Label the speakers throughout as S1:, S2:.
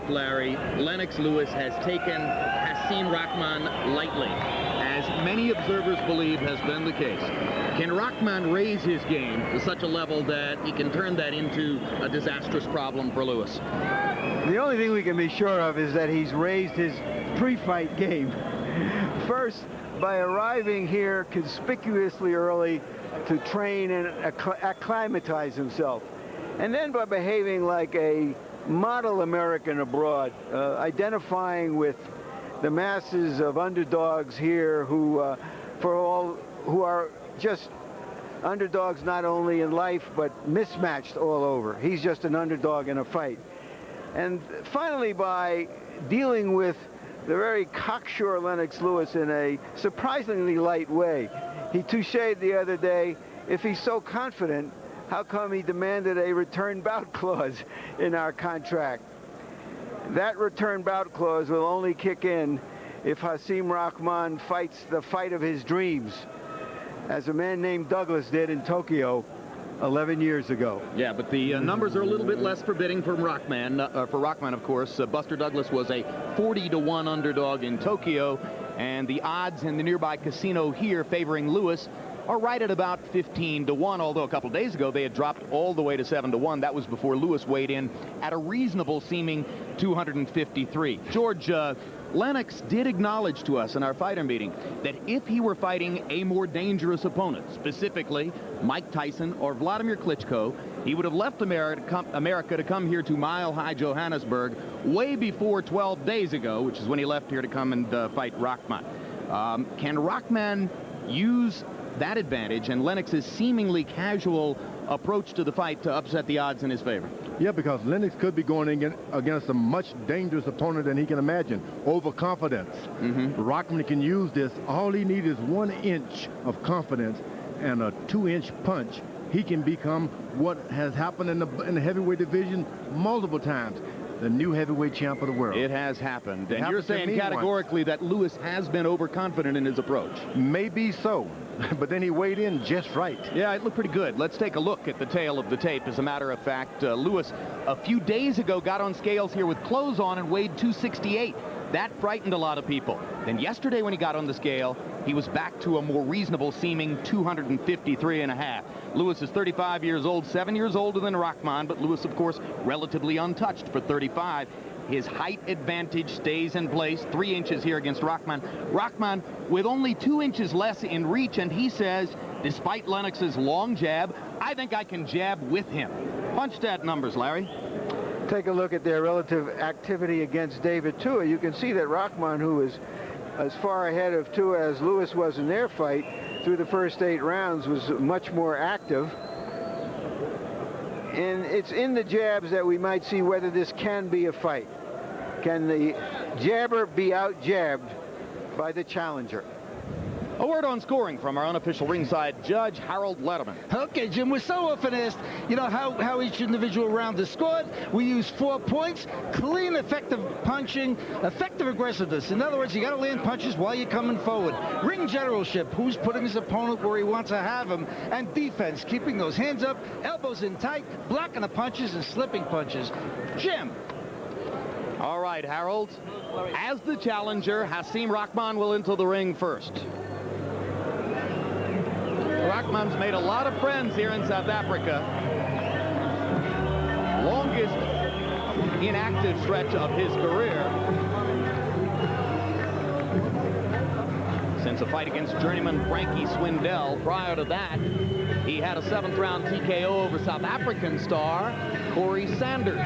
S1: fact, Larry, Lennox Lewis has taken Hasim Rahman lightly, as many observers believe has been the case. Can Rahman raise his game to such a level that he can turn that into a disastrous problem for Lewis?
S2: The only thing we can be sure of is that he's raised his pre-fight game. First, by arriving here conspicuously early to train and acclimatize himself. And then by behaving like a model American abroad, identifying with the masses of underdogs here who are just underdogs not only in life but mismatched all over. He's just an underdog in a fight. And finally, by dealing with the very cocksure Lennox Lewis in a surprisingly light way. He toucheed the other day, if he's so confident, how come he demanded a return bout clause in our contract? That return bout clause will only kick in if Hasim Rahman fights the fight of his dreams, as a man named Douglas did in Tokyo 11 years ago.
S1: Yeah, but the numbers are a little bit less forbidding for Rahman. Of course, Buster Douglas was a 40-to-1 underdog in Tokyo, and the odds in the nearby casino here favoring Lewis are right at about 15-to-1, although a couple days ago they had dropped all the way to 7-to-1. That was before Lewis weighed in at a reasonable seeming 253. George, Lennox did acknowledge to us in our fighter meeting that if he were fighting a more dangerous opponent, specifically Mike Tyson or Vladimir Klitschko, he would have left America to come here to Mile High Johannesburg way before 12 days ago, which is when he left here to come and fight Rahman. Can Rahman use that advantage and Lennox's seemingly casual approach to the fight to upset the odds in his favor?
S3: Yeah, because Lennox could be going against a much dangerous opponent than he can imagine. Overconfidence. Rahman can use this. All he needs is 1 inch of confidence and a 2-inch punch. He can become what has happened in the heavyweight division multiple times. The new heavyweight champ of the world.
S1: It has happened. And you're saying categorically that Lewis has been overconfident in his approach.
S3: Maybe so, but then he weighed in just right.
S1: Yeah, it looked pretty good. Let's take a look at the tail of the tape. As a matter of fact, Lewis a few days ago got on scales here with clothes on and weighed 268. That frightened a lot of people. Then yesterday when he got on the scale, he was back to a more reasonable seeming 253.5. Lewis is 35 years old, 7 years older than Rahman, but Lewis, of course, relatively untouched for 35. His height advantage stays in place, 3 inches here against Rahman. Rahman with only 2 inches less in reach, and he says, despite Lennox's long jab, I think I can jab with him. Punch stat numbers, Larry.
S2: Take a look at their relative activity against David Tua. You can see that Rahman, who is as far ahead of Tua as Lewis was in their fight through the first 8 rounds, was much more active. And it's in the jabs that we might see whether this can be a fight. Can the jabber be out-jabbed by the challenger?
S1: A word on scoring from our unofficial ringside judge, Harold Letterman.
S4: Okay, Jim, we're so often asked, you know, how each individual round is scored. We use 4 points, clean, effective punching, effective aggressiveness. In other words, you got to land punches while you're coming forward. Ring generalship, who's putting his opponent where he wants to have him, and defense, keeping those hands up, elbows in tight, blocking the punches and slipping punches. Jim.
S1: All right, Harold. As the challenger, Hasim Rahman will enter the ring first. Rahman's made a lot of friends here in South Africa. Longest inactive stretch of his career since a fight against journeyman Frankie Swindell. Prior to that, he had a 7th-round TKO over South African star Corey Sanders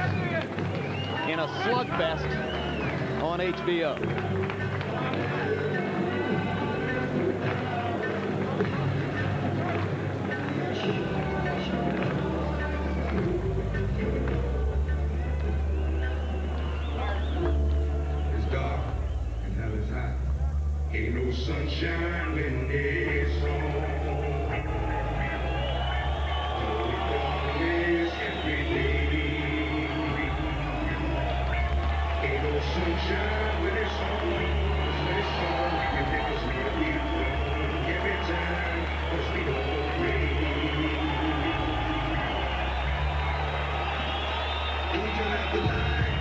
S1: in a slugfest on HBO.
S5: Ain't no sunshine when it's on. Darkness every day. Ain't no sunshine when it's on. When it's on, you think it's me to be wrong. Every time, 'cause we don't pray. Angel at the light.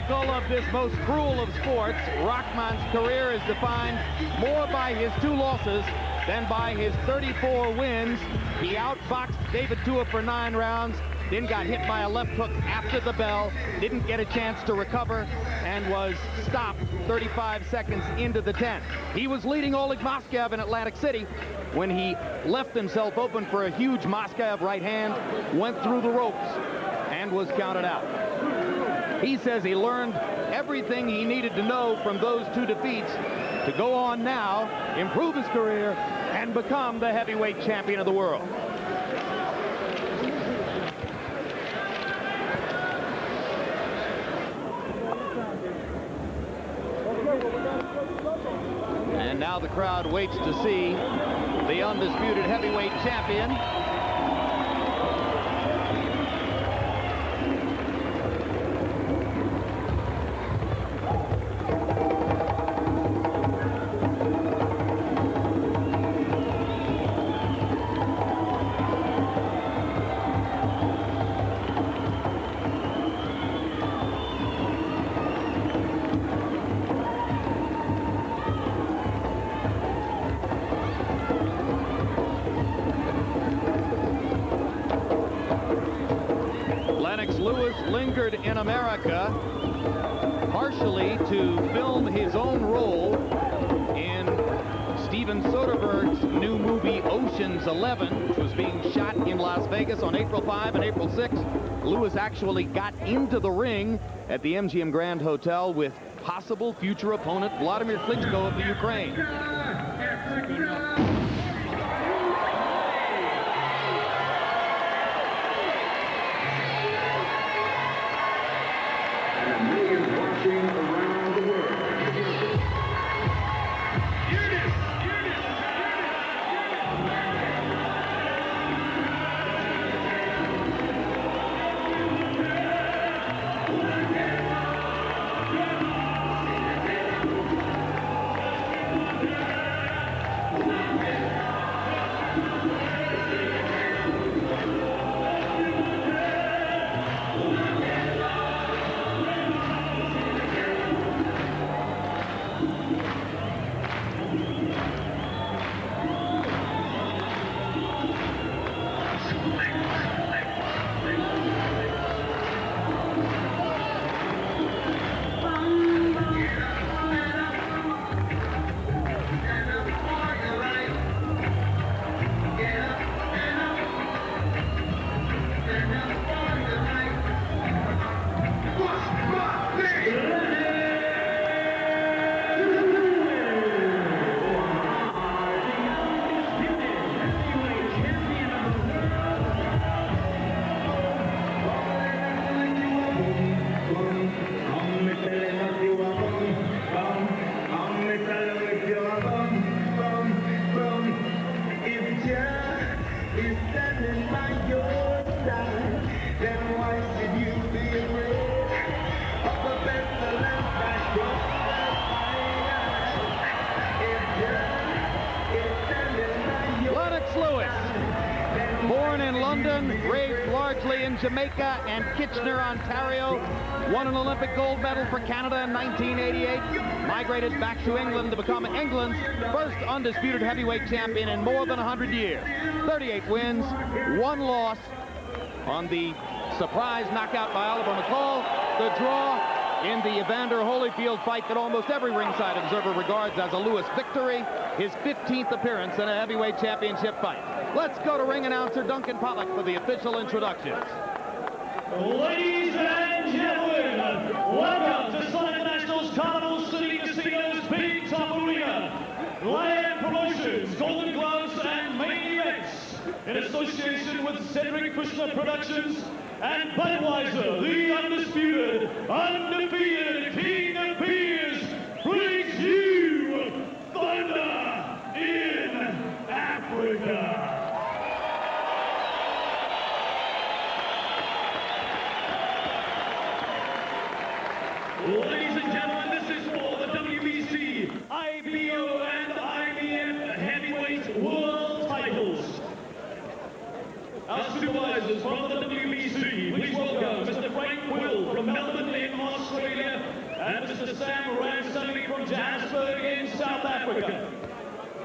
S1: Typical of this most cruel of sports, Rahman's career is defined more by his 2 losses than by his 34 wins. He outboxed David Tua for 9 rounds, then got hit by a left hook after the bell, didn't get a chance to recover, and was stopped 35 seconds into the 10th. He was leading Oleg Moscow in Atlantic City when he left himself open for a huge Moscow right hand, went through the ropes, and was counted out. He says he learned everything he needed to know from those 2 defeats to go on now, improve his career, and become the heavyweight champion of the world. And now the crowd waits to see the undisputed heavyweight champion. Lennox Lewis lingered in America partially to film his own role in Steven Soderbergh's new movie Ocean's 11, which was being shot in Las Vegas on April 5 and April 6. Lewis actually got into the ring at the MGM Grand Hotel with possible future opponent Vladimir Klitschko of the Ukraine.
S5: Around the world.
S1: Raised largely in Jamaica and Kitchener, Ontario. Won an Olympic gold medal for Canada in 1988. Migrated back to England to become England's first undisputed heavyweight champion in more than 100 years. 38 wins, 1 loss on the surprise knockout by Oliver McCall. The draw in the Evander Holyfield fight that almost every ringside observer regards as a Lewis victory. His 15th appearance in a heavyweight championship fight. Let's go to ring announcer Duncan Pollock for the official introductions.
S6: Ladies and gentlemen, welcome to Sun International's Carnival City Casino's Big Top Arena. Land Promotions, Golden Gloves, and Main Events, in association with Cedric Kushner Productions and Budweiser, the undisputed, undefeated King of Beers, brings you Thunder in Africa. Ladies and gentlemen, this is for the WBC, IBO, and IBF heavyweight world titles. Our supervisors from the WBC, please welcome Mr. Frank Quill from Melbourne in Australia and Mr. Sam Ransome from Johannesburg in South Africa.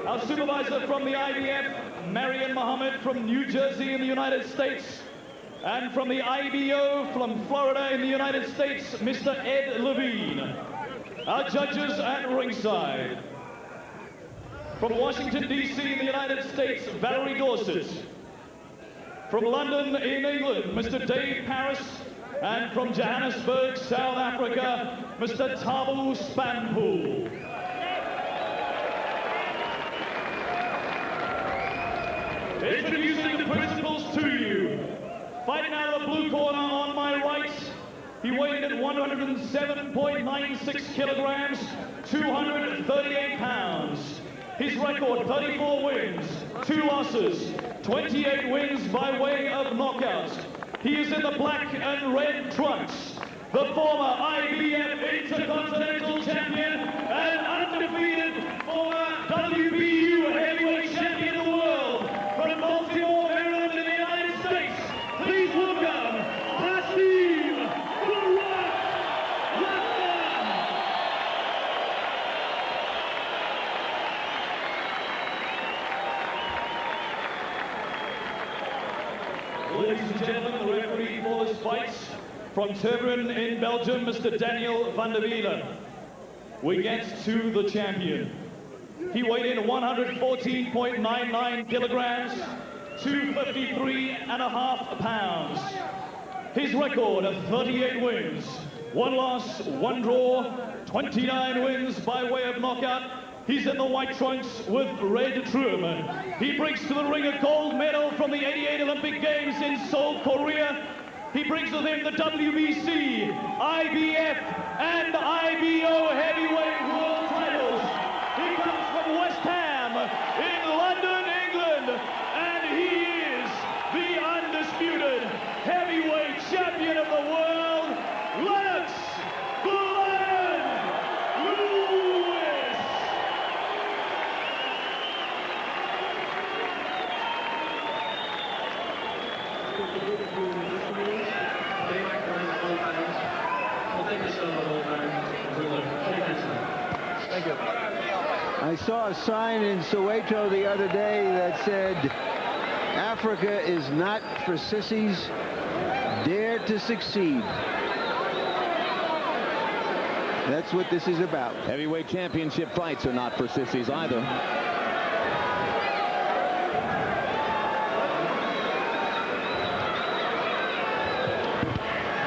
S6: Our supervisor from the IBF, Marion Mohammed from New Jersey in the United States. And from the IBO from Florida in the United States, Mr. Ed Levine. Our judges at ringside. From Washington, D.C. in the United States, Valerie Dorset. From London in England, Mr. Dave Paris. And from Johannesburg, South Africa, Mr. Tabu Spanpool. Introducing the principals to you. Fighting out of the blue corner on my right, he weighed in at 107.96 kilograms, 238 pounds. His record, 34 wins, 2 losses, 28 wins by way of knockout. He is in the black and red trunks, the former IBF Intercontinental Champion and undefeated former WBU Heavyweight Champion of the world from Baltimore, Maryland in the United States. Please welcome Hasim Rahman. Ladies and gentlemen, the referee for this fight from Turbin in Belgium, Mr. Daniel van der Wielen. We get to the champion. He weighed in 114.99 kilograms, 253.5 pounds. His record of 38 wins, 1 loss, 1 draw, 29 wins by way of knockout. He's in the white trunks with red trim. He brings to the ring a gold medal from the '88 Olympic Games in Seoul, Korea. He brings with him the WBC, IBF, and IBO heavyweight world titles. He comes from West Ham in London, England, and he is the undisputed heavyweight champion of the world, Lennox Lewis.
S2: Thank you. I saw a sign in Soweto the other day that said, Africa is not for sissies, dare to succeed. That's what this is about.
S1: Heavyweight championship fights are not for sissies either.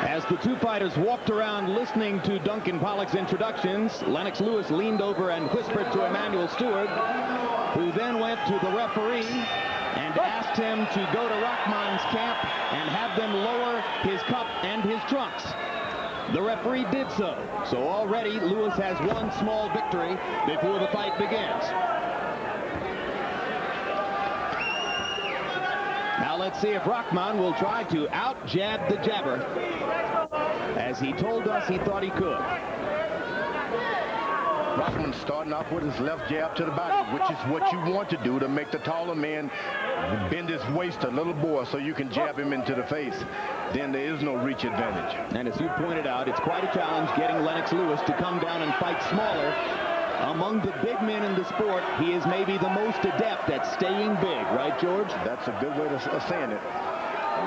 S1: As the two fighters walked around listening to Duncan Pollock's introductions, Lennox Lewis leaned over and whispered to Emmanuel Stewart, who then went to the referee and asked him to go to Rahman's camp and have them lower his cup and his trunks. The referee did so. So already Lewis has one small victory before the fight begins. Now let's see if Rahman will try to out-jab the jabber, as he told us he thought he could.
S3: Rahman starting off with his left jab to the body, which is what you want to do to make the taller man bend his waist a little more so you can jab him into the face. Then there is no reach advantage.
S1: And as you pointed out, it's quite a challenge getting Lennox Lewis to come down and fight smaller. Among the big men in the sport, he is maybe the most adept at staying big, right, George?
S3: That's a good way of saying it.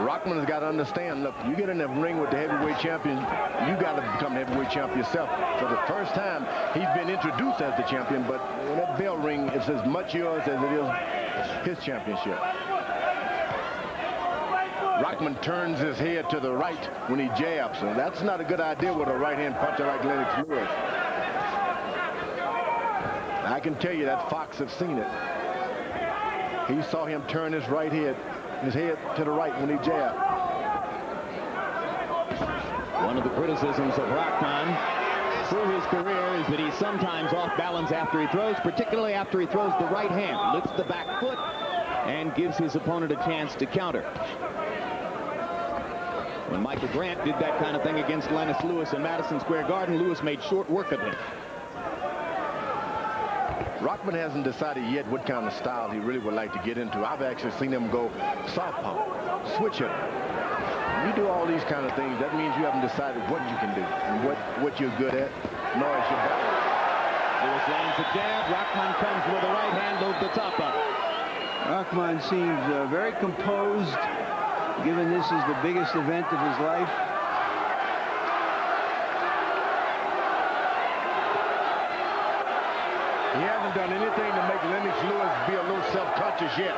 S3: Rahman has got to understand, look, you get in the ring with the heavyweight champion, you got to become the heavyweight champion yourself. For the first time, he's been introduced as the champion, but when that bell ring, it's as much yours as it is his championship. Rahman turns his head to the right when he jabs, and that's not a good idea with a right-hand puncher like Lennox Lewis. I can tell you that Fox have seen it. He saw him turn his head to the right when he jabbed.
S1: One of the criticisms of Brakpan through his career is that he's sometimes off balance after he throws, particularly after he throws the right hand, lifts the back foot, and gives his opponent a chance to counter. When Michael Grant did that kind of thing against Lennox Lewis in Madison Square Garden, Lewis made short work of him.
S3: Rockman hasn't decided yet what kind of style he really would like to get into. I've actually seen him go southpaw, switch hitter. You do all these kind of things, that means you haven't decided what you can do and what you're good at, nor is your balance.
S1: Lewis lands a jab. Rahman comes with a right hand over the top of it.
S2: Rahman seems very composed, given this is the biggest event of his life.
S3: He hasn't done anything to make Lennox Lewis be a little self-conscious yet.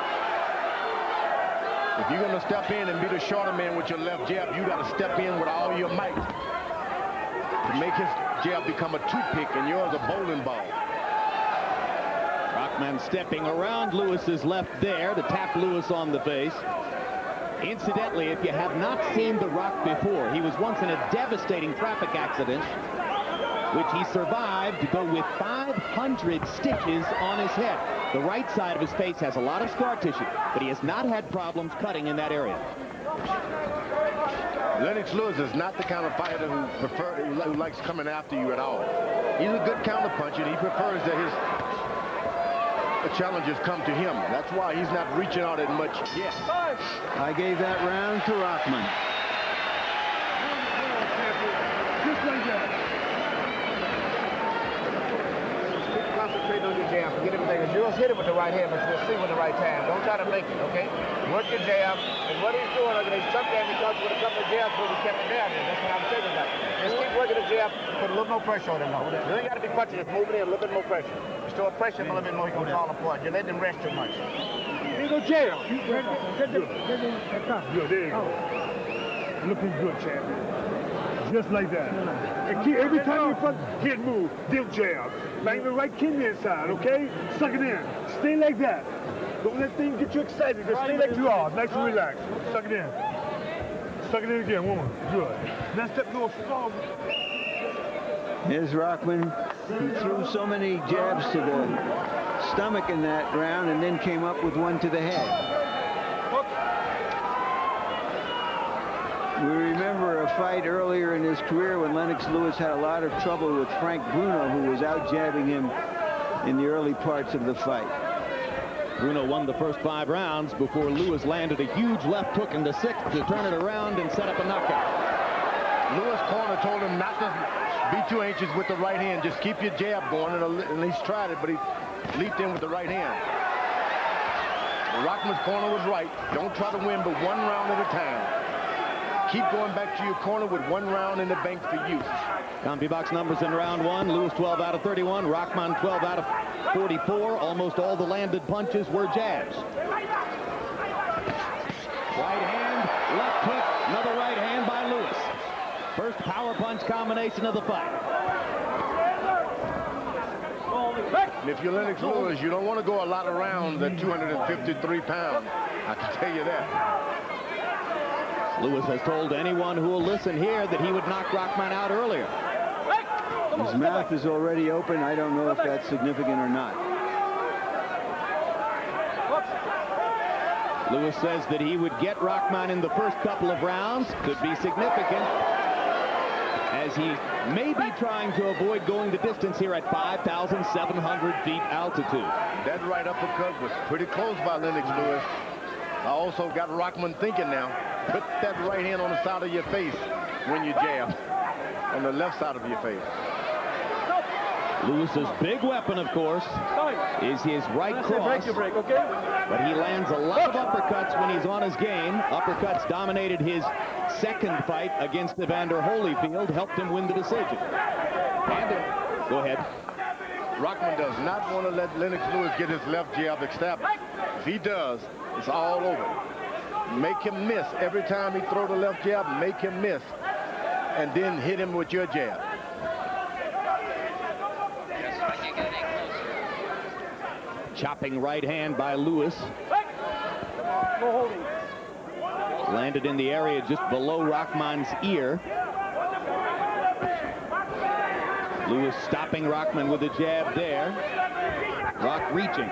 S3: If you're going to step in and be the shorter man with your left jab, you got to step in with all your might to make his jab become a toothpick and yours a bowling ball.
S1: Rahman stepping around Lewis's left there to tap Lewis on the face. Incidentally, if you have not seen The Rock before, he was once in a devastating traffic accident, which he survived to go with 500 stitches on his head. The right side of his face has a lot of scar tissue, but he has not had problems cutting in that area.
S3: Lennox Lewis is not the kind of fighter who likes coming after you at all. He's a good counterpuncher, and he prefers that his challengers come to him. That's why he's not reaching out as much yet.
S2: I gave that round to Rahman.
S5: Just like that.
S7: Concentrate on your jab. Forget everything. You'll hit it with the right hand, but you'll see with the right hand. Don't try to make it, okay? Work your jab. And what he's doing, sometimes he comes with a couple of jabs, but he kept it down there. That's what I'm saying. Just keep working the jab. Put a little more pressure on him now. You ain't got to be punching. Just moving in a little bit more pressure. Store pressure a little bit more, he's going to fall apart. You're letting him rest too much.
S5: Here you go, jab. Good, there you go. Looking good, champion. Just like that. And keep, every time you punch, hit move, dip jab. Bang the right kidney inside, okay? Suck it in. Stay like that. Don't let things get you excited. Just stay like you are, nice and relaxed. Suck it in. Suck it in again, woman. Good. Now step a little strong.
S2: Here's Rahman. He threw so many jabs to the stomach in that round and then came up with one to the head. We remember a fight earlier in his career when Lennox Lewis had a lot of trouble with Frank Bruno, who was out jabbing him in the early parts of the fight.
S1: Bruno won the first 5 rounds before Lewis landed a huge left hook in the 6th to turn it around and set up a knockout.
S3: Lewis' corner told him not to be too anxious with the right hand. Just keep your jab going, and he's tried it, but he leaped in with the right hand. Rahman's corner was right. Don't try to win but one round at a time. Keep going back to your corner with one round in the bank for use.
S1: Comfy box numbers in round 1. Lewis 12 out of 31. Rahman 12 out of 44. Almost all the landed punches were jabs. Right hand, left hook, another right hand by Lewis. First power punch combination of the fight.
S3: And if you're Lennox Lewis, you don't want to go a lot of rounds at 253 pounds. I can tell you that.
S1: Lewis has told anyone who will listen here that he would knock Rahman out earlier.
S2: His mouth is already open. I don't know if that's significant or not.
S1: Lewis says that he would get Rahman in the first couple of rounds. Could be significant, as he may be trying to avoid going the distance here at 5,700 feet altitude.
S3: That right uppercut was pretty close by Lennox Lewis. I also got Rahman thinking now. Put that right hand on the side of your face when you jab. On the left side of your face.
S1: Lewis's big weapon, of course, is his right cross. But he lands a lot of uppercuts when he's on his game. Uppercuts dominated his second fight against Evander Holyfield, helped him win the decision. And go ahead.
S3: Rahman does not want to let Lennox Lewis get his left jab established. If he does, it's all over. Make him miss every time he throw the left jab. Make him miss, and then hit him with your jab.
S1: Chopping right hand by Lewis. Landed in the area just below Rahman's ear. Lewis stopping Rahman with a jab there. Rock reaching.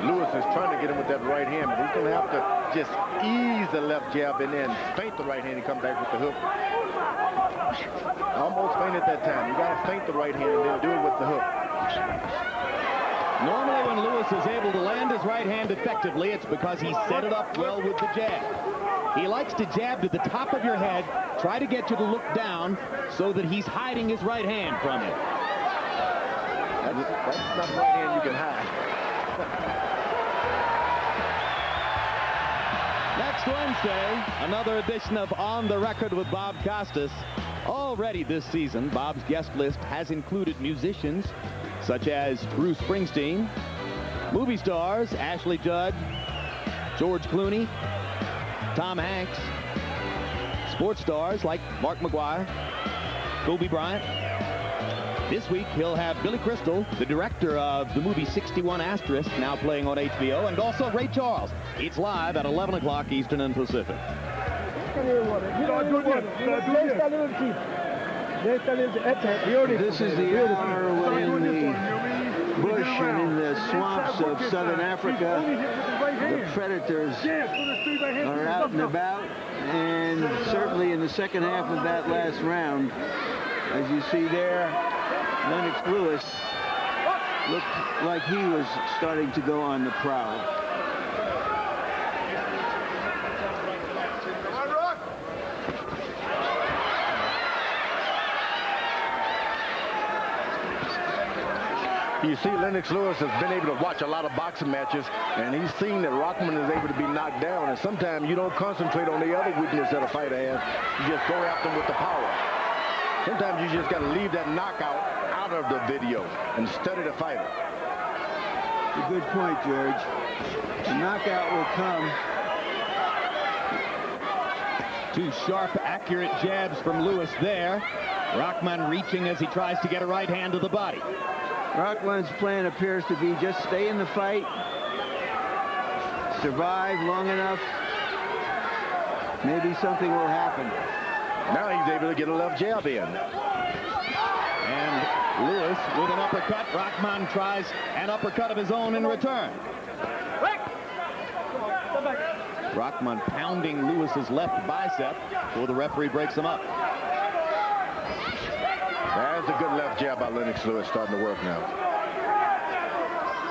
S3: Lewis Lewis is trying to get him with that right hand, but he's going to have to just ease the left jab and then feint the right hand and come back with the hook. Almost feinted that time. You got to feint the right hand and then do it with the hook.
S1: Normally when Lewis is able to land his right hand effectively, it's because he set it up well with the jab. He likes to jab to the top of your head, try to get you to look down so that he's hiding his right hand from you.
S3: That's not the right hand you can hide.
S1: Next Wednesday, another edition of On the Record with Bob Costas. Already this season, Bob's guest list has included musicians such as Bruce Springsteen, movie stars Ashley Judd, George Clooney, Tom Hanks, sports stars like Mark McGwire, Kobe Bryant. This week, he'll have Billy Crystal, the director of the movie 61 Asterisk, now playing on HBO, and also Ray Charles. It's live at 11 o'clock Eastern and Pacific.
S2: This is the hour when in the bush and in the swamps of southern Africa, the predators are out and about, and certainly in the second half of that last round, as you see there, Lennox Lewis looked like he was starting to go on the prowl.
S3: You see, Lennox Lewis has been able to watch a lot of boxing matches, and he's seen that Rahman is able to be knocked down, and sometimes you don't concentrate on the other weakness that a fighter has. You just go after him with the power. Sometimes you just got to leave that knockout out of the video and study the fighter.
S2: A good point, George. The knockout will come.
S1: Two sharp, accurate jabs from Lewis there. Rahman reaching as he tries to get a right hand to the body.
S2: Rahman's plan appears to be just stay in the fight, survive long enough, maybe something will happen.
S3: Now he's able to get a left jab in.
S1: And Lewis with an uppercut. Rahman tries an uppercut of his own in return. Rahman pounding Lewis's left bicep before the referee breaks him up.
S3: That's a good left jab by Lennox Lewis, starting to work now.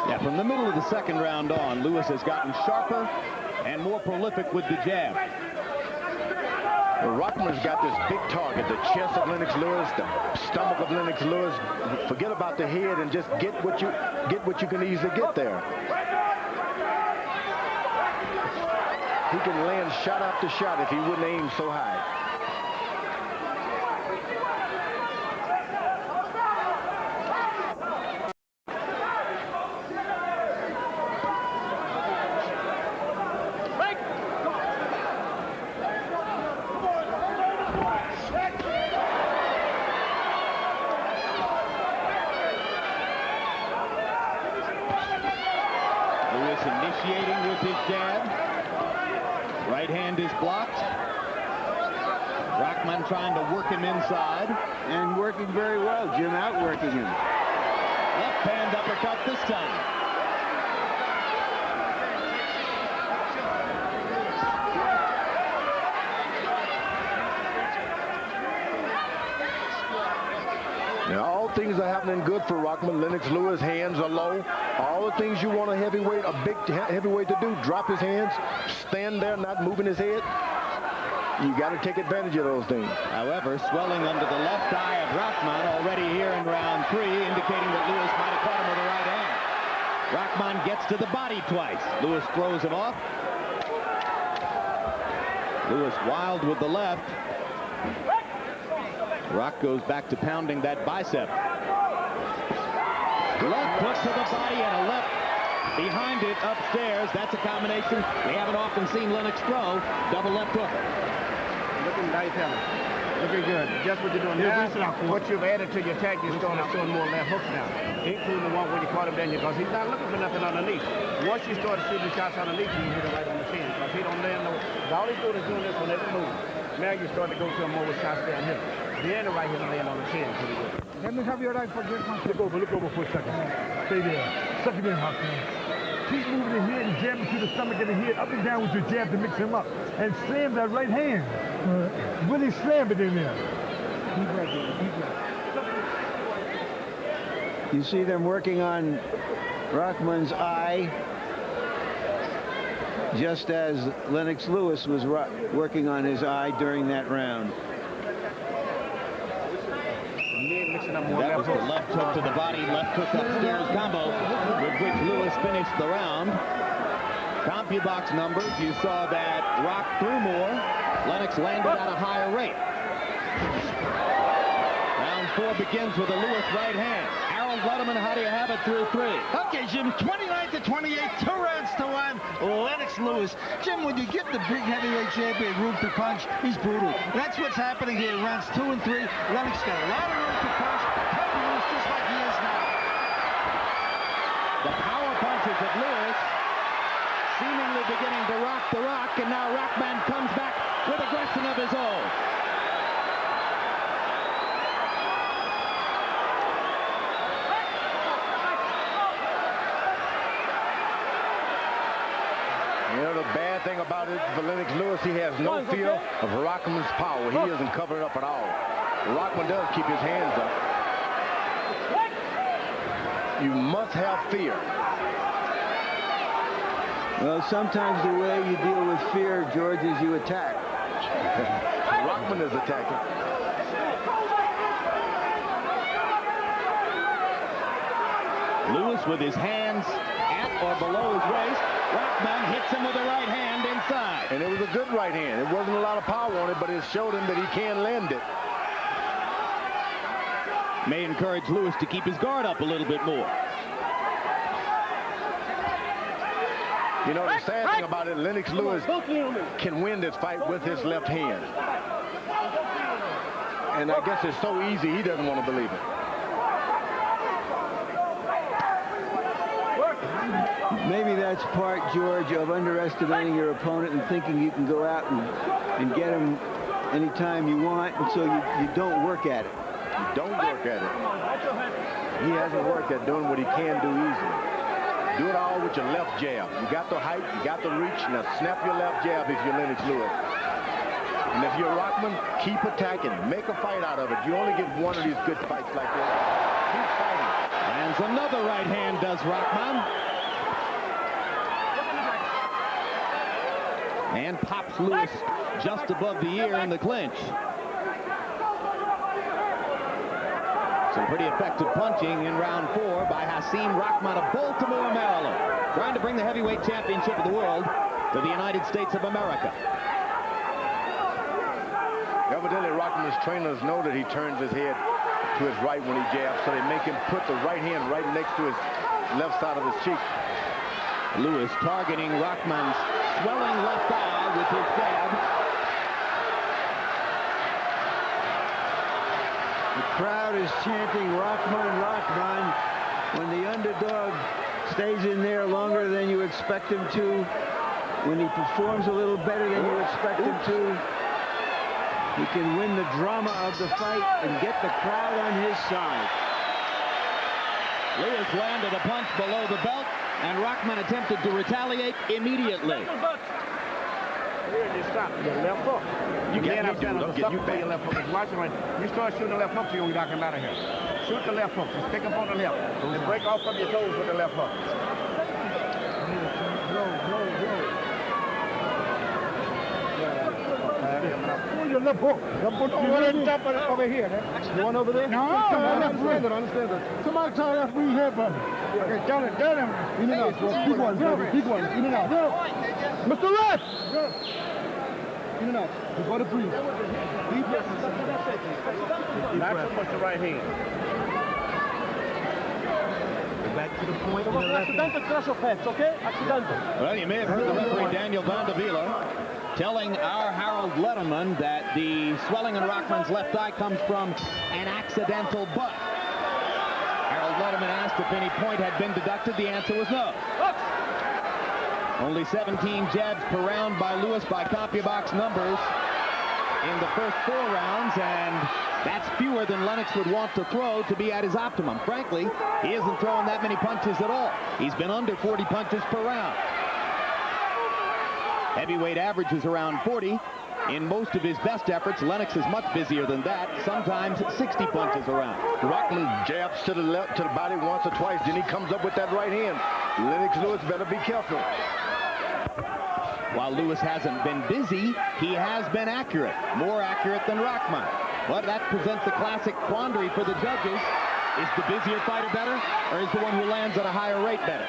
S1: Yeah, from the middle of the second round on, Lewis has gotten sharper and more prolific with the jab.
S3: Well, Rahman's got this big target, the chest of Lennox Lewis, the stomach of Lennox Lewis. Forget about the head and just get what you can easily get there. He can land shot after shot if he wouldn't aim so high.
S1: Initiating with his jab. Right hand is blocked. Rahman trying to work him inside.
S2: And working very well, Jim, outworking him.
S1: Left hand uppercut this time.
S3: Now, all things are happening good for Rahman. Lennox Lewis, hands are low. All the things you want a heavyweight, a big heavyweight to do, drop his hands, stand there, not moving his head. You got to take advantage of those things.
S1: However, swelling under the left eye of Rahman already here in round 3, indicating that Lewis might have caught him with the right hand. Rahman gets to the body twice. Lewis throws him off. Lewis wild with the left. Rock goes back to pounding that bicep. Left hook to the body and a left behind it upstairs. That's a combination we haven't often seen Lennox throw. Double left hook.
S7: Looking nice, Helen. Looking good. Just what you're doing now. What you've added to your attack, you're throwing more left hooks now. Including the one when you caught him down here, because he's not looking for nothing underneath. Once you start shooting shots underneath, you hit him right on the chin. Because he don't land no. All he's doing is doing this on every move. Now you start to go to him more with shots down here. Then the right hit will land on the chin pretty good.
S5: Let me have your right for just one second. Look over for a second. Stay there. Suck it in, Hasim. keep moving the head and jabbing to the stomach and the head up and down with your jab to mix him up. And slam that right hand. Really slam it in there.
S2: You see them working on Rahman's eye, just as Lennox Lewis was working on his eye during that round.
S1: That was the left hook to the body, left hook upstairs combo with which Lewis finished the round. CompuBox numbers, you saw that Rock threw more. Lennox landed at a higher rate. Round 4 begins with a Lewis right hand. Harold Letterman, how do you have it through 3?
S4: Okay, Jim, 29-28, 2 rounds to 1. Lennox Lewis. Jim, when you give the big heavyweight champion room to punch, he's brutal. That's what's happening here. Rounds 2 and 3. Lennox got a lot of room to punch. Heavy Lewis just like he is now.
S1: The power punches of Lewis seemingly beginning to rock the Rock, and now Rahman comes back with aggression of his own.
S3: You know, the bad thing about it for Lennox Lewis, he has no fear of Rahman's power. He isn't covered up at all. Rahman does keep his hands up. You must have fear.
S2: Well, sometimes the way you deal with fear, George, is you attack.
S3: Rahman is attacking.
S1: Lewis with his hands at or below his waist. Rahman hits him with the right hand inside.
S3: And it was a good right hand. It wasn't a lot of power on it, but it showed him that he can lend it.
S1: May encourage Lewis to keep his guard up a little bit more.
S3: You know, the sad thing about it, Lennox Lewis can win this fight with his left hand. And I guess it's so easy, he doesn't want to believe it.
S2: Maybe that's part, George, of underestimating your opponent and thinking you can go out and get him anytime you want, and so you don't work at it.
S3: You don't work at it. He hasn't worked at doing what he can do easily. Do it all with your left jab. You got the height, you got the reach. Now snap your left jab if you're Lennox Lewis. And if you're Rahman, keep attacking. Make a fight out of it. You only get one of these good fights like this. Keep fighting.
S1: Lands another right hand, does Rahman. And pops Lewis just above the ear in the clinch. Some pretty effective punching in round 4 by Hasim Rahman of Baltimore, Maryland, trying to bring the heavyweight championship of the world to the United States of America.
S3: Evidently, Rahman's trainers know that he turns his head to his right when he jabs, so they make him put the right hand right next to his left side of his cheek.
S1: Lewis targeting Rahman's swelling left eye with his jab.
S2: The crowd is chanting Rahman, Rahman. When the underdog stays in there longer than you expect him to, when he performs a little better than you expect him to, he can win the drama of the fight and get the crowd on his side.
S1: Lewis landed a punch below the belt, and Rahman attempted to retaliate immediately.
S7: You stop. Your left hook. You can't understand the stuff for your left hook. Watch it when you start shooting the left hook, you're going to knock him out of here. Shoot the left hook. Just pick up on the left. And break off from your toes with the left hook.
S5: Your left hook. Over here. The one over there? No, understand that. Somebody tell us we here, brother. Okay, tell him. In and out. Big one, big one. In and out. Mr. Ref! In and out. You got to breathe. Deep breath.
S7: Not so much the right hand.
S5: Back to the point. Accidental crash of heads, okay? Accidental.
S1: Well, you may have heard the referee Daniel Vandevila telling our Harold Letterman that the swelling in Rahman's left eye comes from an accidental butt. Harold Letterman asked if any point had been deducted. The answer was no. Only 17 jabs per round by Lewis by CompuBox numbers in the first 4 rounds, and That's fewer than Lennox would want to throw to be at his optimum. Frankly, he isn't throwing that many punches at all. He's been under 40 punches per round. Heavyweight averages around 40. In most of his best efforts, Lennox is much busier than that, sometimes 60 punches a round.
S3: Rahman jabs to the left, to the body once or twice, then he comes up with that right hand. Lennox Lewis better be careful.
S1: While Lewis hasn't been busy, he has been accurate, more accurate than Rahman. But that presents a classic quandary for the judges. Is the busier fighter better, or is the one who lands at a higher rate better?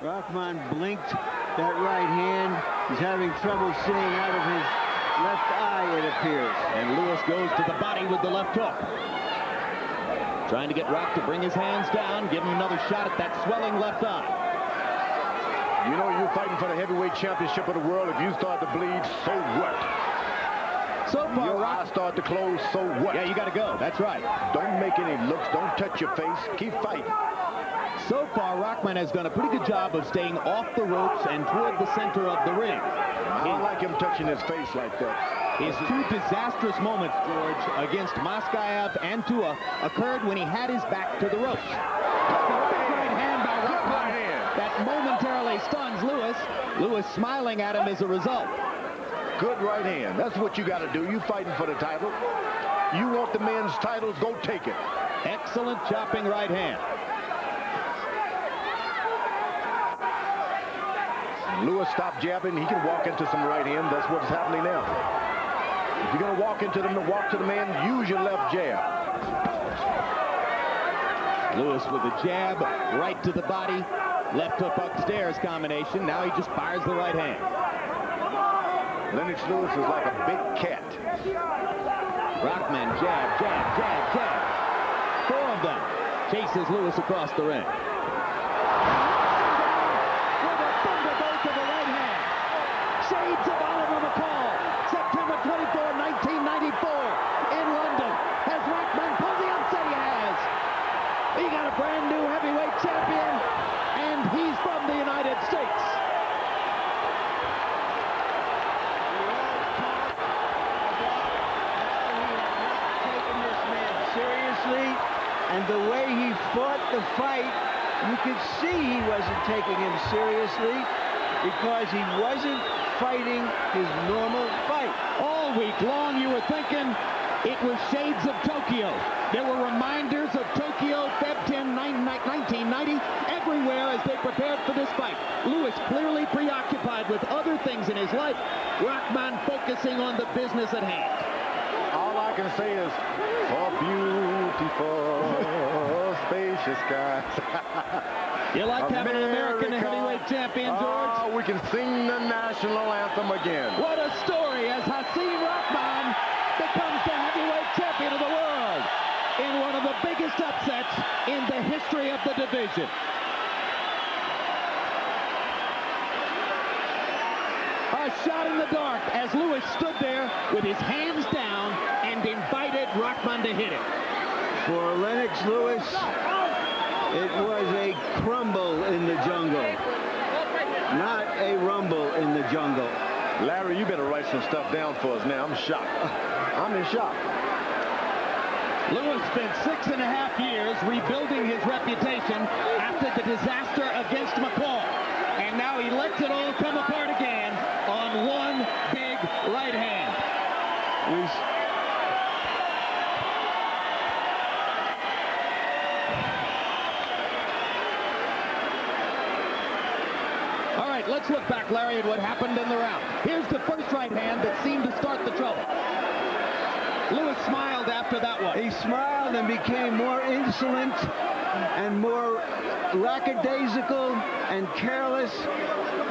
S2: Rahman blinked that right hand. He's having trouble seeing out of his left eye, it appears.
S1: And Lewis goes to the body with the left hook. Trying to get Rock to bring his hands down, give him another shot at that swelling left eye.
S3: You know you're fighting for the heavyweight championship of the world. If you start to bleed, so what?
S1: So far,
S3: your eyes start to close, so what?
S1: Yeah, you got to go. That's right.
S3: Don't make any looks. Don't touch your face. Keep fighting.
S1: So far, Rahman has done a pretty good job of staying off the ropes and toward the center of the ring.
S3: I don't like him touching his face like that.
S1: His two disastrous moments, George, against Moskaev and Tua occurred when he had his back to the ropes. Right hand by Rahman that momentarily stuns Lewis. Lewis smiling at him as a result.
S3: Good right hand. That's what you got to do. You fighting for the title. You want the men's titles, go take it.
S1: Excellent chopping right hand.
S3: Lewis stopped jabbing. He can walk into some right hand. That's what's happening now. If you're going to walk into them to walk to the man, use your left jab.
S1: Lewis with a jab right to the body. Left hook upstairs combination. Now he just fires the right hand.
S3: Lennox Lewis is like a big cat.
S1: Rahman jab, jab, jab, jab. Four of them. Chases Lewis across the ring. Shades of Oliver McCall, September 24, 1994, in London. Has Rahman pulled the upset? He has. He got a brand new heavyweight champion, and he's from the United States.
S2: Taking this man seriously, and the way he fought the fight, you could see he wasn't taking him seriously because he wasn't fighting his normal fight.
S1: All week long you were thinking it was shades of Tokyo. There were reminders of Tokyo, Feb 10, 1990, everywhere as they prepared for this fight. Lewis clearly preoccupied with other things in his life. Rahman focusing on the business at hand.
S3: All I can say is, for beautiful, spacious skies.
S1: You like having an American heavyweight champion, George?
S3: Oh, we can sing the national anthem again.
S1: What a story as Hasim Rahman becomes the heavyweight champion of the world in one of the biggest upsets in the history of the division. A shot in the dark as Lewis stood there with his hands down and invited Rahman to hit it.
S2: For Lennox Lewis, it was a crumble in the jungle, not a rumble in the jungle.
S3: Larry, you better write some stuff down for us now. I'm shocked. I'm in shock.
S1: Lewis spent 6.5 years rebuilding his reputation after the disaster against McCall. And now he lets it all come apart again on one big right hand. All right, let's look back, Larry, at what happened in the round. Here's the first right hand that seemed to start the trouble. Lewis smiled after that one.
S2: He smiled and became more insolent and more lackadaisical and careless.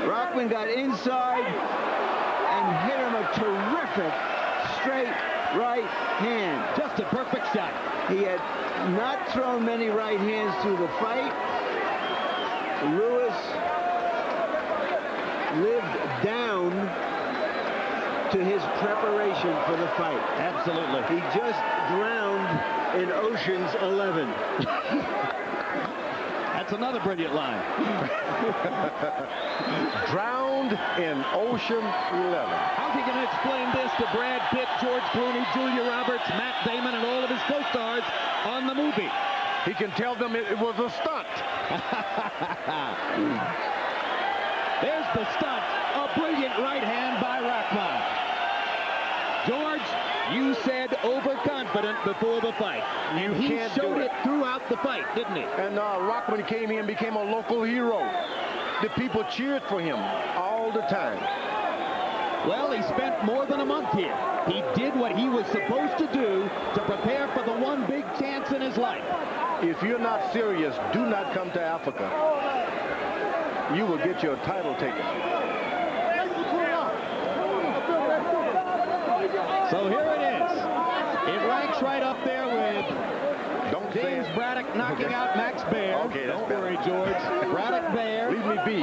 S2: Rahman got inside and hit him a terrific straight right hand.
S1: Just a perfect shot.
S2: He had not thrown many right hands through the fight. Lewis lived down to his preparation for the fight.
S1: Absolutely.
S2: He just drowned in Ocean's 11.
S1: That's That's another brilliant line.
S3: Drowned in Ocean 11.
S1: How's he going to explain this to Brad Pitt, George Clooney, Julia Roberts, Matt Damon, and all of his co-stars on the movie?
S3: He can tell them it was a stunt.
S1: There's the stunt. A brilliant right hand by Rahman. George, you said overconfident before the fight. And he showed it throughout the fight, didn't he?
S3: And Rahman came in, became a local hero. The people cheered for him all the time.
S1: Well, he spent more than a month here. He did what he was supposed to do to prepare for the one big chance in his life.
S3: If you're not serious, do not come to Africa. You will get your title taken.
S1: So here it is. It ranks right up there with James Braddock knocking out Max Baer.
S3: Okay,
S1: don't worry, George. Braddock Baer.
S3: Leave me be.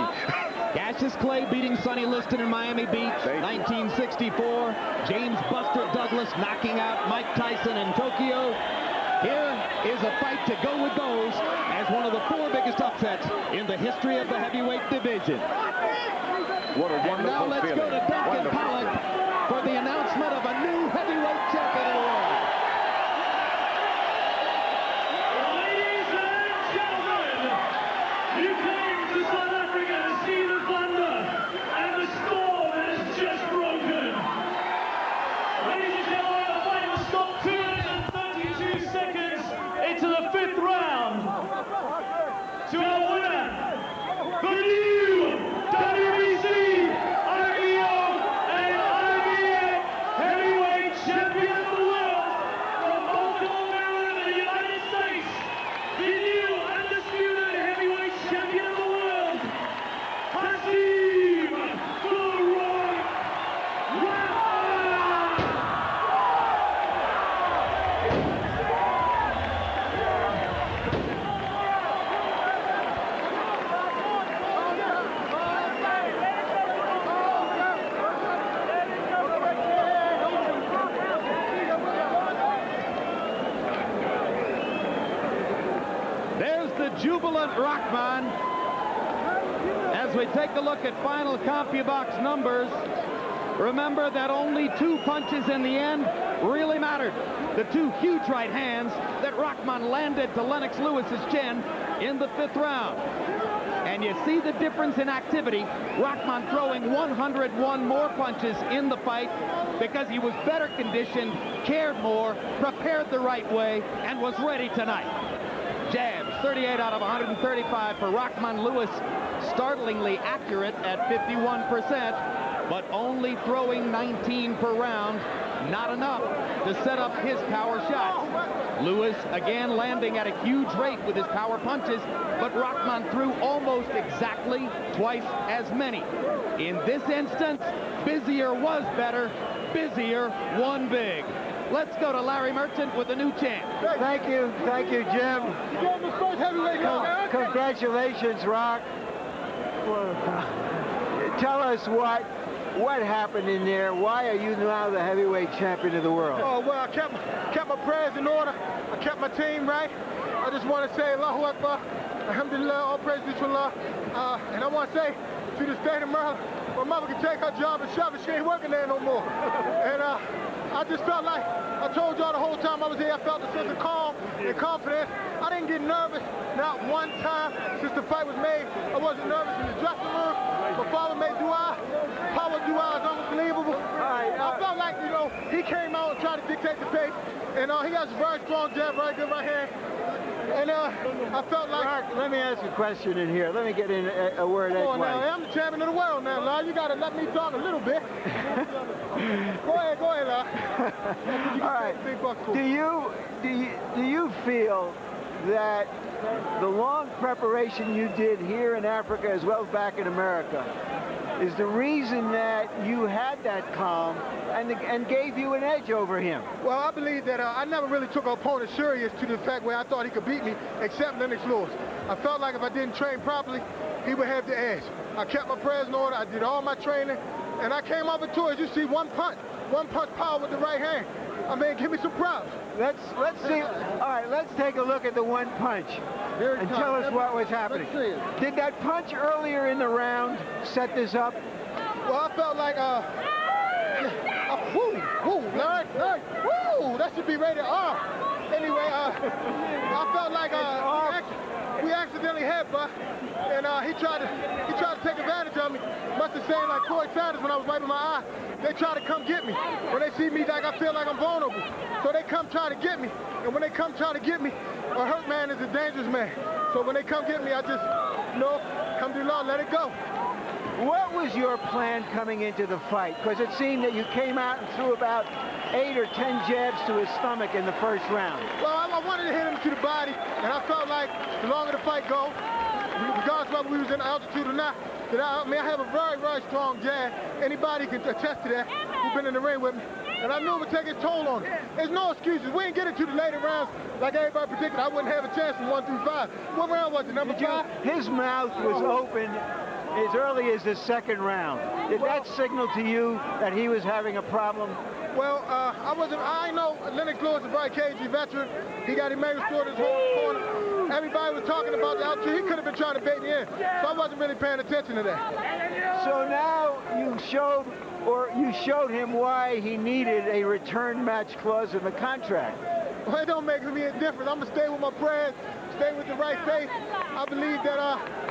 S1: Cassius Clay beating Sonny Liston in Miami Beach, 1964. James Buster Douglas knocking out Mike Tyson in Tokyo. Here is a fight to go with those as one of the 4 biggest upsets in the history of the heavyweight division.
S3: What a wonderful
S1: And now let's go to Duncan Pollock for the announcement of a new heavyweight champion of the world.
S6: Ladies and gentlemen, you came to South Africa to see the thunder, and the storm has just broken. Ladies and gentlemen, the fight will stop 2 minutes and 32 seconds into the 5th round. To our winner, the new WBC, RBO, and IBF heavyweight champion of the world from Baltimore, Maryland, in the United States, the new undisputed heavyweight champion of the world, Hasim Rahman.
S1: There's the jubilant Rahman. As we take a look at final CompuBox numbers, remember that only 2 punches in the end really mattered. The 2 huge right hands that Rahman landed to Lennox Lewis's chin in the 5th round. And you see the difference in activity. Rahman throwing 101 more punches in the fight because he was better conditioned, cared more, prepared the right way, and was ready tonight. Jabs, 38 out of 135 for Rahman. Lewis, startlingly accurate at 51%, but only throwing 19 per round. Not enough to set up his power shots. Lewis again landing at a huge rate with his power punches, but Rahman threw almost exactly twice as many. In this instance, busier was better. Busier won big. Let's go to Larry Merchant with a new champ.
S2: Thank you, Jim. Congratulations, Rock. Tell us what happened in there. Why are you now the heavyweight champion of the world?
S5: Oh, well, I kept my prayers in order. I kept my team right. I just want to say Allahu Akbar, Alhamdulillah, all praise to Allah. And I want to say to the state of Maryland, my mother can take her job in Chevy. She ain't working there no more. And I just felt like, I told y'all the whole time I was here, I felt a sense of calm and confidence. I didn't get nervous, not one time since the fight was made. I wasn't nervous in the dressing room. My father made dua. Power dua is unbelievable. I felt like, you know, he came out and tried to dictate the pace. And he has a very strong jab, very good right hand. And I felt like...
S2: Mark, let me ask a question in here. Let me get in a word edgewise.
S5: Now, I'm the champion of the world now, Lyle. You got to let me talk a little bit. Go ahead, Lyle.
S2: All right. Do you feel that the long preparation you did here in Africa as well as back in America is the reason that you had that calm and gave you an edge over him?
S5: Well, I believe that I never really took an opponent serious to the fact where I thought he could beat me, except Lennox Lewis. I felt like if I didn't train properly, he would have the edge. I kept my prayers in order. I did all my training, and I came up into it. You see, one punch power with the right hand. I mean, give me some props.
S2: Let's see. All right, let's take a look at the one punch and tell us what was happening. Did that punch earlier in the round set this up?
S5: Well, I felt like, Larry, woo, that should be rated R. Anyway, I felt like we accidentally headbutt, and he tried to take advantage of me. Much the same like Corey Sanders when I was wiping my eye. They try to come get me. When they see me, like I feel like I'm vulnerable, so they come try to get me. And when they come try to get me, a hurt man is a dangerous man. So when they come get me, I just, come to the law, let it go.
S2: What was your plan coming into the fight? Because it seemed that you came out and threw about 8 or 10 jabs to his stomach in the first round.
S5: Well, I wanted to hit him to the body, and I felt like the longer the fight goes, regardless of whether we was in altitude or not, that I have a very, very strong jab. Anybody can attest to that who's been in the ring with me. And I knew it would take its toll on him. There's no excuses. We didn't get into the later rounds like everybody predicted. I wouldn't have a chance from 1 through 5. What round was it, number 5?
S2: His mouth was open as early as the second round. Did that signal to you that he was having a problem?
S5: Well, I know Lennox Lewis is a very cagey veteran. He got Emmanuel Stewart his whole corner. Everybody was talking about the altitude. He could have been trying to bait me in. So I wasn't really paying attention to that.
S2: So now you showed him why he needed a return match clause in the contract.
S5: Well, it don't make me a difference. I'm going to stay with my prayers, stay with the right faith. I believe that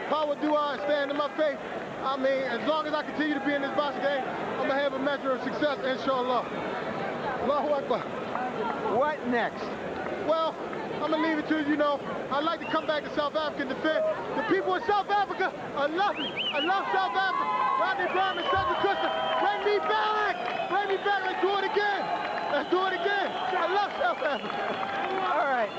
S5: power do I stand in my faith. I mean, as long as I continue to be in this boxing game, I'm going to have a measure of success, inshallah. Allahu Akbar.
S2: What next?
S5: Well, I'm going to leave it to you, I'd like to come back to South Africa and defend. The people in South Africa are lovely. I love South Africa. Rodney Brown and Cedric Christian, bring me back. Bring me back. Let's do it again. Let's do it again. I love South Africa.
S2: All right.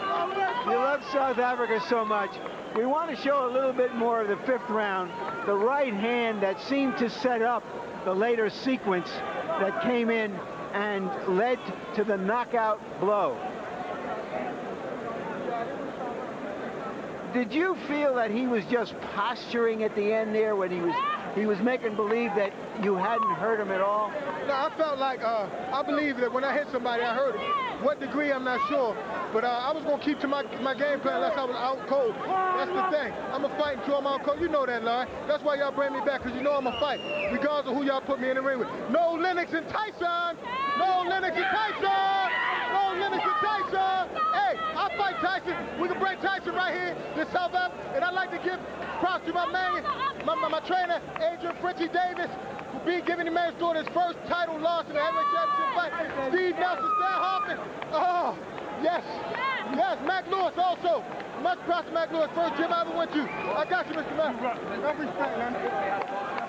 S2: You love South Africa so much. We want to show a little bit more of the 5th round. The right hand that seemed to set up the later sequence that came in and led to the knockout blow. Did you feel that he was just posturing at the end there when he was making believe that you hadn't hurt him at all?
S5: No, I felt like I believe that when I hit somebody, I hurt him. What degree, I'm not sure. But I was going to keep to my game plan unless I was out cold. That's the thing. I'm going to fight until I'm out cold. You know that, Larry. That's why y'all bring me back, because you know I'm going to fight, regardless of who y'all put me in the ring with. No Lennox and Tyson! No Lennox and Tyson! No Lennox and Tyson! Hey, I'll fight Tyson. We can bring Tyson right here to South Africa. And I'd like to give props to my man, my trainer, Adrian Frenchie Davis, for giving the man Stewart his first title loss in the heavyweight championship fight. Steve Nelson, Stan Hoffman. Oh, yes. Yes, Mac Lewis also. Much props to Mac Lewis, first gym I ever went to. I got you, Mr. Mac. Enough respect, man.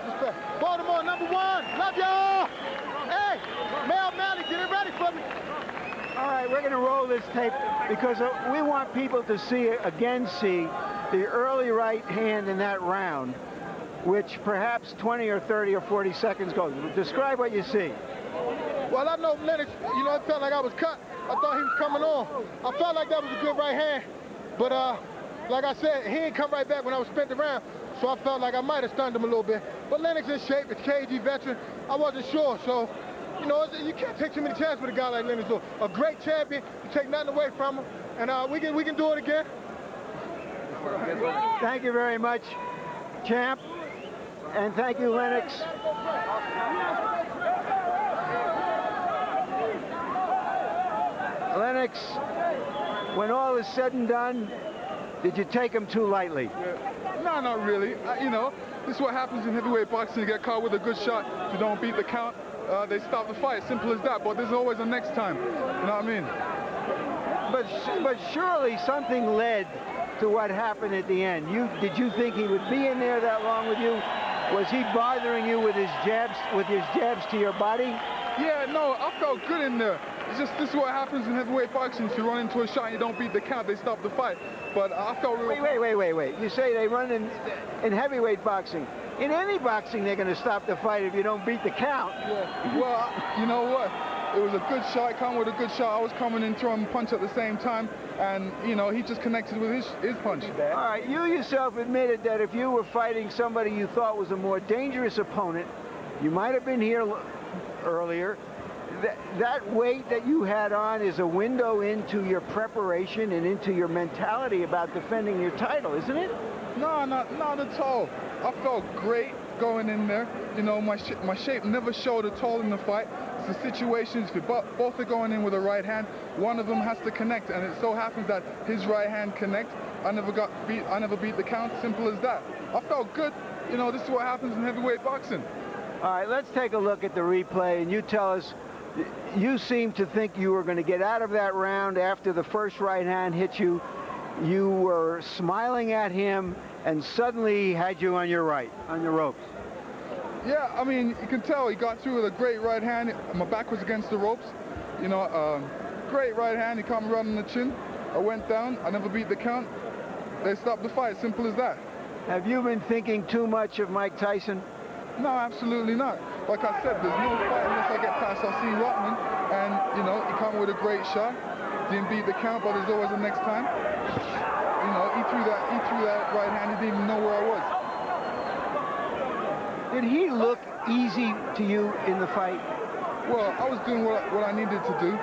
S5: Respect. Baltimore, number 1. Love y'all. Hey, Mel Malley, get it ready for me.
S2: All right, we're going to roll this tape because we want people to see the early right hand in that round, which perhaps 20 or 30 or 40 seconds goes. Describe what you see.
S5: Well, I know Lennox, it felt like I was cut. I thought he was coming on. I felt like that was a good right hand. But like I said, he didn't come right back when I was spent around. So I felt like I might have stunned him a little bit. But Lennox is in shape, it's KG veteran. I wasn't sure, so you can't take too many chances with a guy like Lennox. A great champion, you take nothing away from him, and we can do it again.
S2: Thank you very much, champ, and thank you, Lennox. Lennox, when all is said and done, did you take him too lightly?
S8: No, not really. This is what happens in heavyweight boxing. You get caught with a good shot. If you don't beat the count, they stop the fight. Simple as that. But there's always a next time. You know what I mean?
S2: But surely something led to what happened at the end. Did you think he would be in there that long with you? Was he bothering you with his jabs to your body?
S8: Yeah, no, I felt good in there. It's just this is what happens in heavyweight boxing. If you run into a shot and you don't beat the count, they stop the fight. But I felt real...
S2: Wait. You say they run in heavyweight boxing. In any boxing, they're going to stop the fight if you don't beat the count.
S8: Yeah. Well, you know what? It was a good shot. Come with a good shot. I was coming in throwing punch at the same time. And, he just connected with his punch.
S2: All right, you yourself admitted that if you were fighting somebody you thought was a more dangerous opponent, you might have been here earlier, that weight that you had on is a window into your preparation and into your mentality about defending your title, isn't it?
S8: No, not at all. I felt great going in there. You know, my shape never showed at all in the fight. It's the situations, if both are going in with a right hand, one of them has to connect, and it so happens that his right hand connects. I never beat the count, simple as that. I felt good. You know, this is what happens in heavyweight boxing.
S2: All right, let's take a look at the replay, and you tell us, you seem to think you were going to get out of that round after the first right hand hit you. You were smiling at him, and suddenly he had you on your right, on your ropes.
S8: Yeah, I mean, you can tell he got through with a great right hand. My back was against the ropes. You know, great right hand. He caught me right on the chin. I went down. I never beat the count. They stopped the fight. Simple as that.
S2: Have you been thinking too much of Mike Tyson?
S8: No, absolutely not. Like I said, there's no fight unless I get past Hasim Rahman. And, you know, he came with a great shot. Didn't beat the count, but there's always a next time. You know, he threw that right hand. He didn't even know where I was.
S2: Did he look easy to you in the fight?
S8: Well, I was doing what I needed to do.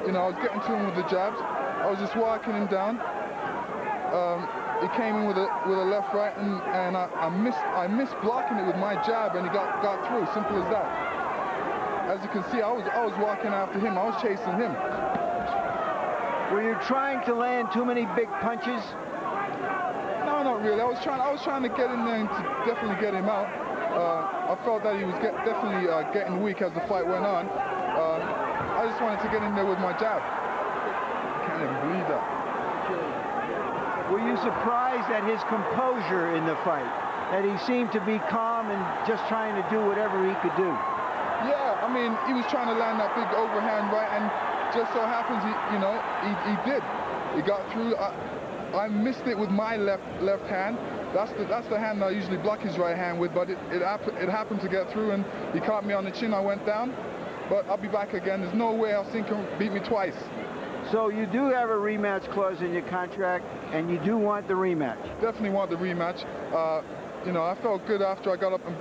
S8: You know, I was getting to him with the jabs. I was just walking him down. He came in with a left right, and I missed blocking it with my jab, and he got through. Simple as that. As you can see, I was walking after him. I was chasing him.
S2: Were you trying to land too many big punches?
S8: No, not really. I was trying to get in there and to definitely get him out. I felt that he was definitely getting weak as the fight went on. I just wanted to get in there with my jab. I can't even believe that.
S2: Were you surprised at his composure in the fight? That he seemed to be calm and just trying to do whatever he could do?
S8: Yeah, I mean, he was trying to land that big overhand right, and just so happens he did. He got through. I missed it with my left hand. That's the hand that I usually block his right hand with, but it happened to get through, and he caught me on the chin. I went down, but I'll be back again. There's no way Hasim can beat me twice.
S2: So you do have a rematch clause in your contract, and you do want the rematch?
S8: Definitely want the rematch. You know, I felt good after I got up, and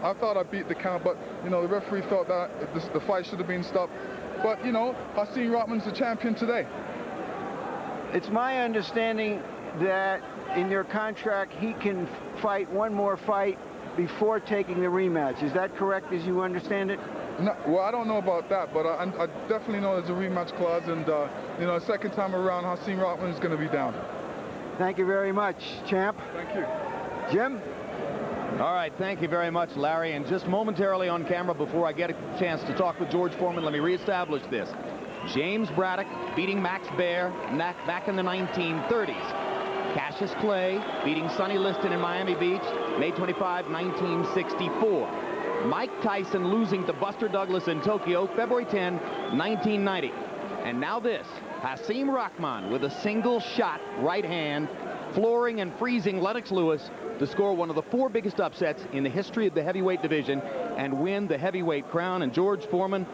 S8: I thought I beat the count, but, you know, the referee felt that the fight should have been stopped. But, you know, Hasim Rahman's the champion today.
S2: It's my understanding that in your contract, he can fight one more fight before taking the rematch. Is that correct, as you understand it?
S8: No, well, I don't know about that, but I definitely know there's a rematch clause, and, you know, second time around, Hasim Rahman is going to be down.
S2: Thank you very much, champ.
S8: Thank you.
S2: Jim?
S1: All right, thank you very much, Larry. And just momentarily on camera, before I get a chance to talk with George Foreman, let me reestablish this. James Braddock beating Max Baer back in the 1930s. Cassius Clay beating Sonny Liston in Miami Beach, May 25, 1964. Mike Tyson losing to Buster Douglas in Tokyo, February 10, 1990. And now this, Hasim Rahman with a single shot right hand, flooring and freezing Lennox Lewis to score one of the 4 biggest upsets in the history of the heavyweight division and win the heavyweight crown. And George Foreman,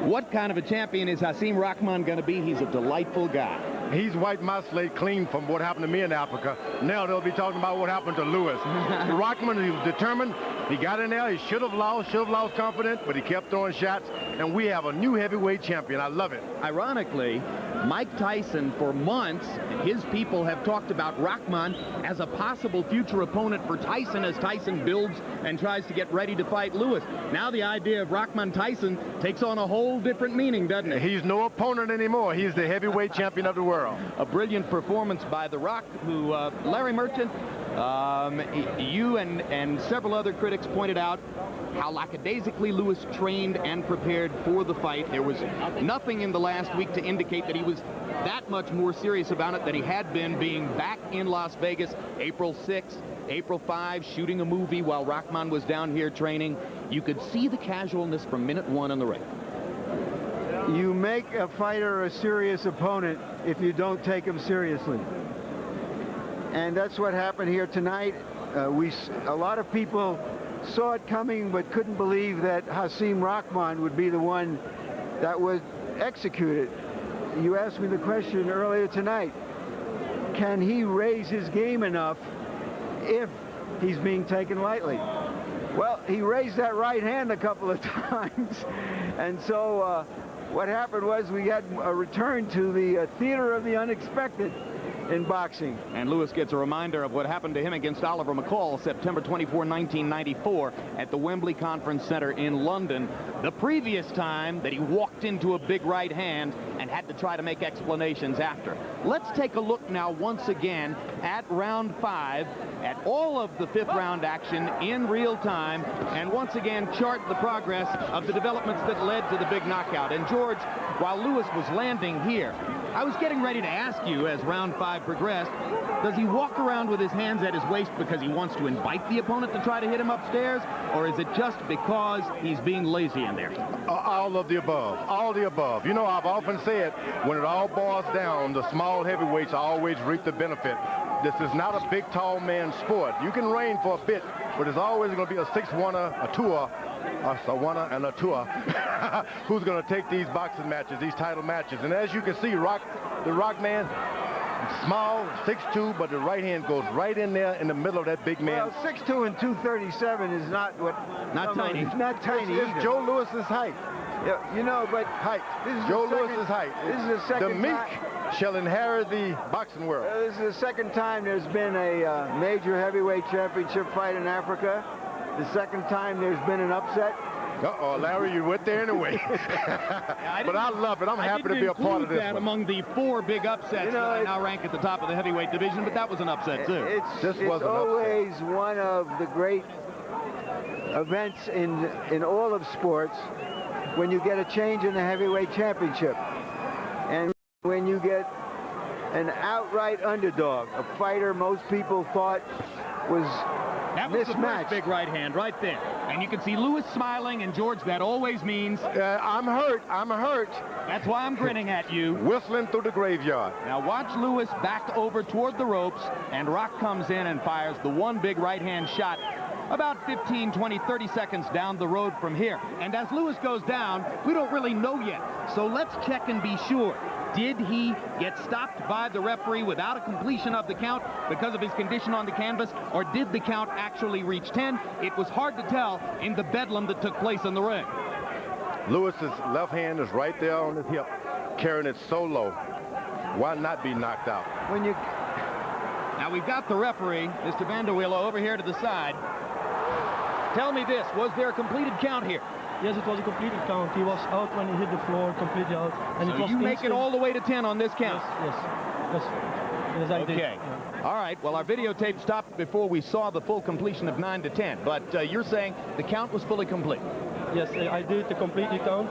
S1: what kind of a champion is Hasim Rahman going to be? He's a delightful guy.
S3: He's wiped my slate clean from what happened to me in Africa. Now they'll be talking about what happened to Lewis. Rahman, he was determined. He got in there. He should have lost confidence, but he kept throwing shots. And we have a new heavyweight champion. I love it.
S1: Ironically, Mike Tyson, for months, his people have talked about Rahman as a possible future opponent for Tyson as Tyson builds and tries to get ready to fight Lewis. Now the idea of Rahman-Tyson takes on a whole different meaning, doesn't it?
S3: He's no opponent anymore. He's the heavyweight champion of the world.
S1: A brilliant performance by The Rock, who, Larry Merchant, you and several other critics pointed out how lackadaisically Lewis trained and prepared for the fight. There was nothing in the last week to indicate that he was that much more serious about it than he had been, being back in Las Vegas April 6th, April 5, shooting a movie while Rahman was down here training. You could see the casualness from minute 1 on the ring.
S2: You make a fighter a serious opponent if you don't take him seriously. And that's what happened here tonight. A lot of people saw it coming but couldn't believe that Hasim Rahman would be the one that would execute it. You asked me the question earlier tonight, can he raise his game enough if he's being taken lightly? Well, he raised that right hand a couple of times, and so what happened was we had a return to the theater of the unexpected in boxing.
S1: And Lewis gets a reminder of what happened to him against Oliver McCall September 24, 1994 at the Wembley Conference Center in London. The previous time that he walked into a big right hand and had to try to make explanations after. Let's take a look now once again at round 5, at all of the 5th round action in real time, and once again chart the progress of the developments that led to the big knockout. And George, while Lewis was landing here, I was getting ready to ask you as round 5 progressed, does he walk around with his hands at his waist because he wants to invite the opponent to try to hit him upstairs, or is it just because he's being lazy in there?
S3: All of the above. All the above. You know, I've often said, when it all boils down, the small heavyweights always reap the benefit. This is not a big, tall man sport. You can reign for a bit, but there's always going to be a 6-1er, a 2er, a 1er, and a 2er who's going to take these boxing matches, these title matches. And as you can see, the Rock man, small, 6'2", but the right hand goes right in there in the middle of that big man.
S2: Well, 6'2" and 237 is not what...
S1: Not tiny.
S2: It's not tiny.
S3: It's Joe Lewis's height.
S2: Yeah, you know, but...
S3: Height.
S2: This is
S3: Joe Lewis's height.
S2: This is the second
S3: The meek
S2: time,
S3: shall inherit the boxing world.
S2: this is the second time there's been a major heavyweight championship fight in Africa. The second time there's been an upset.
S3: Uh-oh, Larry, you went there anyway. But I love it. I'm happy to be a part of this
S1: that
S3: one.
S1: among the 4 big upsets
S2: You know,
S1: that I now rank at the top of the heavyweight division, but that was an upset, too.
S2: It's always one of the great events in all of sports when you get a change in the heavyweight championship. And when you get an outright underdog, a fighter most people thought was
S1: That was the
S2: mismatched.
S1: first big right hand right there. And you can see Lewis smiling, and George, that always means...
S3: I'm hurt. I'm hurt.
S1: That's why I'm grinning at you.
S3: Whistling through the graveyard.
S1: Now watch Lewis back over toward the ropes, and Rock comes in and fires the one big right-hand shot about 15, 20, 30 seconds down the road from here. And as Lewis goes down, we don't really know yet. So let's check and be sure. Did he get stopped by the referee without a completion of the count because of his condition on the canvas, or did the count actually reach 10? It was hard to tell in the bedlam that took place in the ring.
S3: Lewis's left hand is right there on his hip, carrying it so low. Why not be knocked out?
S1: Now we've got the referee, Mr. Vanderwiller, over here to the side. Tell me this, was there a completed count here?
S9: Yes, it was a completed count. He was out when he hit the floor, completely out. And
S1: So
S9: it was
S1: you make it
S9: instant.
S1: all the way to 10 on this count?
S9: Yes, I did.
S1: Okay.
S9: Yeah.
S1: All right. Well, our videotape stopped before we saw the full completion of 9 to 10. But you're saying the count was fully complete?
S9: Yes, I did the completely count.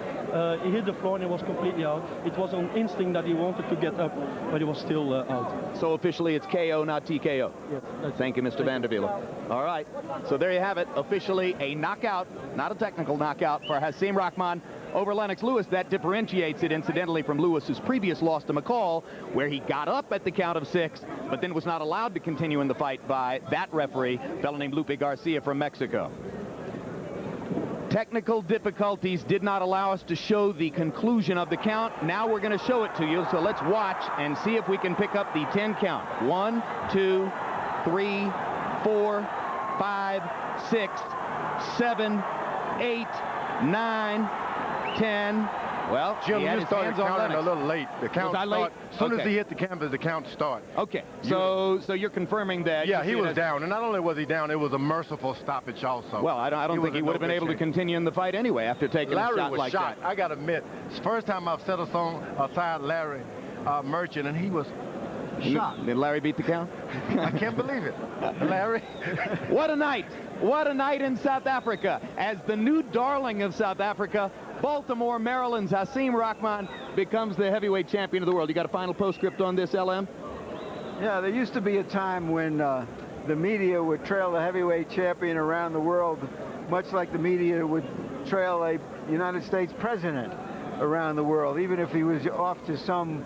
S9: He hit the floor and he was completely out. It was an instinct that he wanted to get up, but he was still out.
S1: So officially it's KO, not TKO?
S9: Yes.
S1: Thank you, Mr. Vanderwiller. All right. So there you have it. Officially a knockout, not a technical knockout, for Hasim Rahman over Lennox Lewis. That differentiates it, incidentally, from Lewis's previous loss to McCall, where he got up at the count of 6, but then was not allowed to continue in the fight by that referee, a fellow named Lupe Garcia from Mexico. Technical difficulties did not allow us to show the conclusion of the count. Now we're going to show it to you, so let's watch and see if we can pick up the 10 count. 1, 2, 3, 4, 5, 6, 7, 8, 9, 10. Well,
S3: Jim,
S1: he had
S3: you
S1: his
S3: started
S1: hands on
S3: counting a
S1: Lennox.
S3: little late. The count
S1: Was I late?
S3: As soon as
S1: Okay.
S3: he hit the canvas, the count started.
S1: Okay, so you're confirming that?
S3: Yeah,
S1: you
S3: he
S1: see it
S3: was
S1: as-
S3: down, and not only was he down, it was a merciful stoppage also.
S1: Well, I don't think he would have been able to continue in the fight anyway after taking a
S3: Larry
S1: shot
S3: was
S1: like
S3: shot.
S1: that.
S3: I got to admit, it's the first time I've set aside Larry Merchant, and he was shot.
S1: Did Larry beat the count?
S3: I can't believe it. Larry.
S1: What a night. What a night in South Africa. As the new darling of South Africa, Baltimore, Maryland's Hasim Rahman becomes the heavyweight champion of the world. You got a final postscript on this, LM?
S2: Yeah, there used to be a time when the media would trail the heavyweight champion around the world, much like the media would trail a United States president around the world, even if he was off to some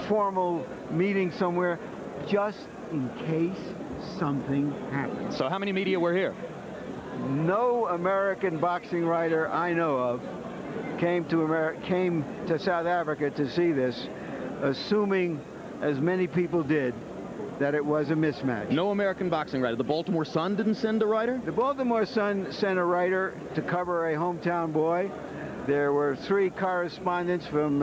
S2: formal meeting somewhere, just in case something happened.
S1: So how many media were here?
S2: No American boxing writer I know of came to South Africa to see this, assuming, as many people did, that it was a mismatch.
S1: No American boxing writer. The Baltimore Sun didn't send a writer?
S2: The Baltimore Sun sent a writer to cover a hometown boy. There were 3 correspondents from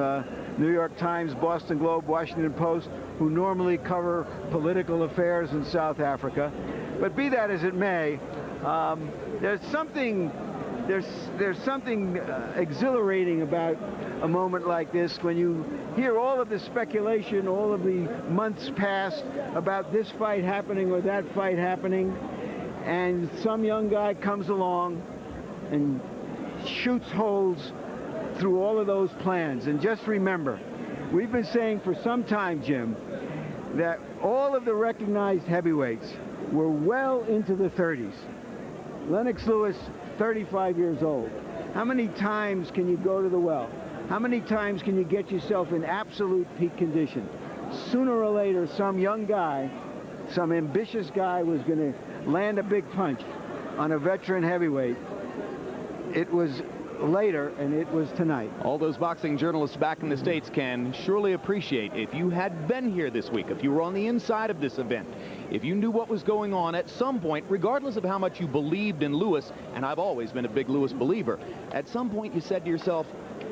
S2: New York Times, Boston Globe, Washington Post, who normally cover political affairs in South Africa. But be that as it may, there's something exhilarating about a moment like this when you hear all of the speculation, all of the months past about this fight happening or that fight happening, and some young guy comes along and shoots holes through all of those plans. And just remember, we've been saying for some time, Jim, that all of the recognized heavyweights were well into the 30s. Lennox Lewis, 35 years old. How many times can you go to the well? How many times can you get yourself in absolute peak condition? Sooner or later, some young guy, some ambitious guy was going to land a big punch on a veteran heavyweight. It was later, and it was tonight.
S1: All those boxing journalists back in the States can surely appreciate if you had been here this week, if you were on the inside of this event, if you knew what was going on at some point, regardless of how much you believed in Lewis, and I've always been a big Lewis believer, at some point you said to yourself,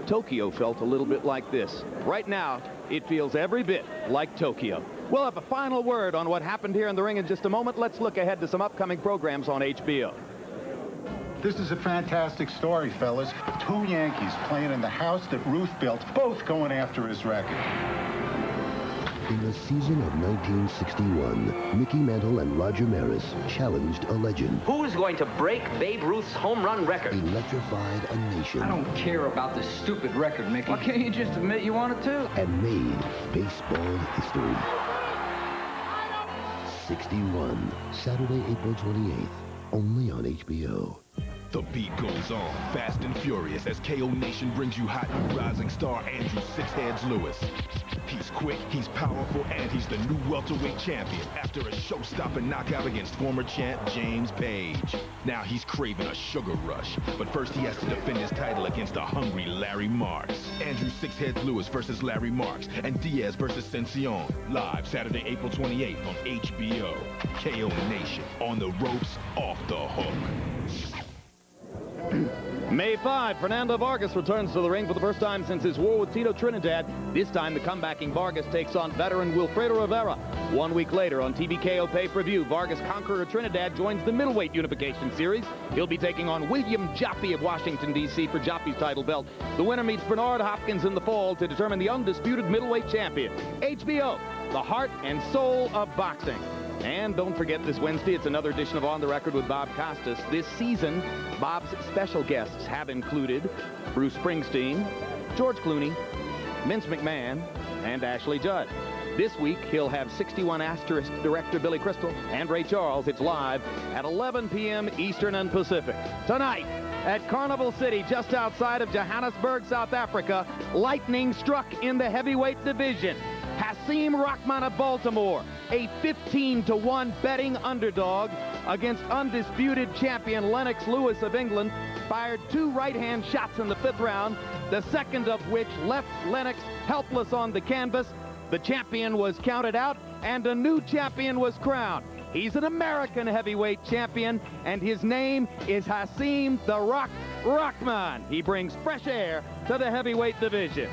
S1: Tokyo felt a little bit like this. Right now, it feels every bit like Tokyo. We'll have a final word on what happened here in the ring in just a moment. Let's look ahead to some upcoming programs on HBO.
S10: This is a fantastic story, fellas. 2 Yankees playing in the house that Ruth built, both going after his record.
S11: In the season of 1961, Mickey Mantle and Roger Maris challenged a legend.
S12: Who is going to break Babe Ruth's home run record?
S11: Electrified a nation.
S13: I don't care about this stupid record, Mickey. Why can't you just admit you want it too?
S11: And made baseball history. 61, Saturday, April 28th, only on HBO.
S14: The beat goes on, fast and furious, as KO Nation brings you hot new rising star Andrew Six Heads Lewis. He's quick, he's powerful, and he's the new welterweight champion after a show-stopping knockout against former champ James Page. Now he's craving a sugar rush, but first he has to defend his title against the hungry Larry Marks. Andrew Six Heads Lewis versus Larry Marks, and Diaz versus Cencion. Live Saturday, April 28th on HBO. KO Nation, on the ropes, off the hook.
S1: May 5, Fernando Vargas returns to the ring for the first time since his war with Tito Trinidad. This time, the comebacking Vargas takes on veteran Wilfredo Rivera. 1 week later on TVKO pay-per-view, Vargas conqueror Trinidad joins the middleweight unification series. He'll be taking on William Jaffe of Washington, D.C. for Jaffe's title belt. The winner meets Bernard Hopkins in the fall to determine the undisputed middleweight champion. HBO, the heart and soul of boxing. And don't forget, this Wednesday, it's another edition of On the Record with Bob Costas. This season, Bob's special guests have included Bruce Springsteen, George Clooney, Vince McMahon, and Ashley Judd. This week, he'll have 61 Asterisk director Billy Crystal and Ray Charles. It's live at 11 p.m. Eastern and Pacific. Tonight, at Carnival City, just outside of Johannesburg, South Africa, lightning struck in the heavyweight division. Hasim Rahman of Baltimore, a 15-to-1 betting underdog against undisputed champion Lennox Lewis of England, fired 2 right-hand shots in the 5th round, the second of which left Lennox helpless on the canvas. The champion was counted out, and a new champion was crowned. He's an American heavyweight champion, and his name is Hasim the Rock Rahman. He brings fresh air to the heavyweight division.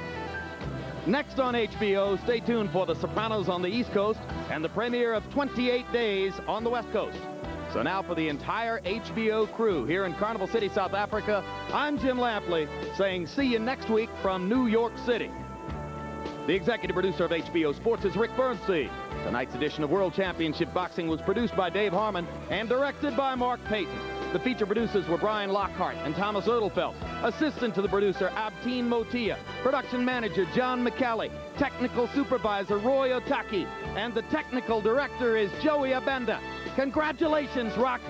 S1: Next on HBO, stay tuned for The Sopranos on the East Coast and the premiere of 28 Days on the West Coast. So now for the entire HBO crew here in Carnival City, South Africa, I'm Jim Lampley saying see you next week from New York City. The executive producer of HBO Sports is Rick Bernstein. Tonight's edition of World Championship Boxing was produced by Dave Harmon and directed by Mark Payton. The feature producers were Brian Lockhart and Thomas Erdelfelt. Assistant to the producer, Abteen Motia. Production manager, John McCallie. Technical supervisor, Roy Otaki. And the technical director is Joey Abenda. Congratulations, Rock.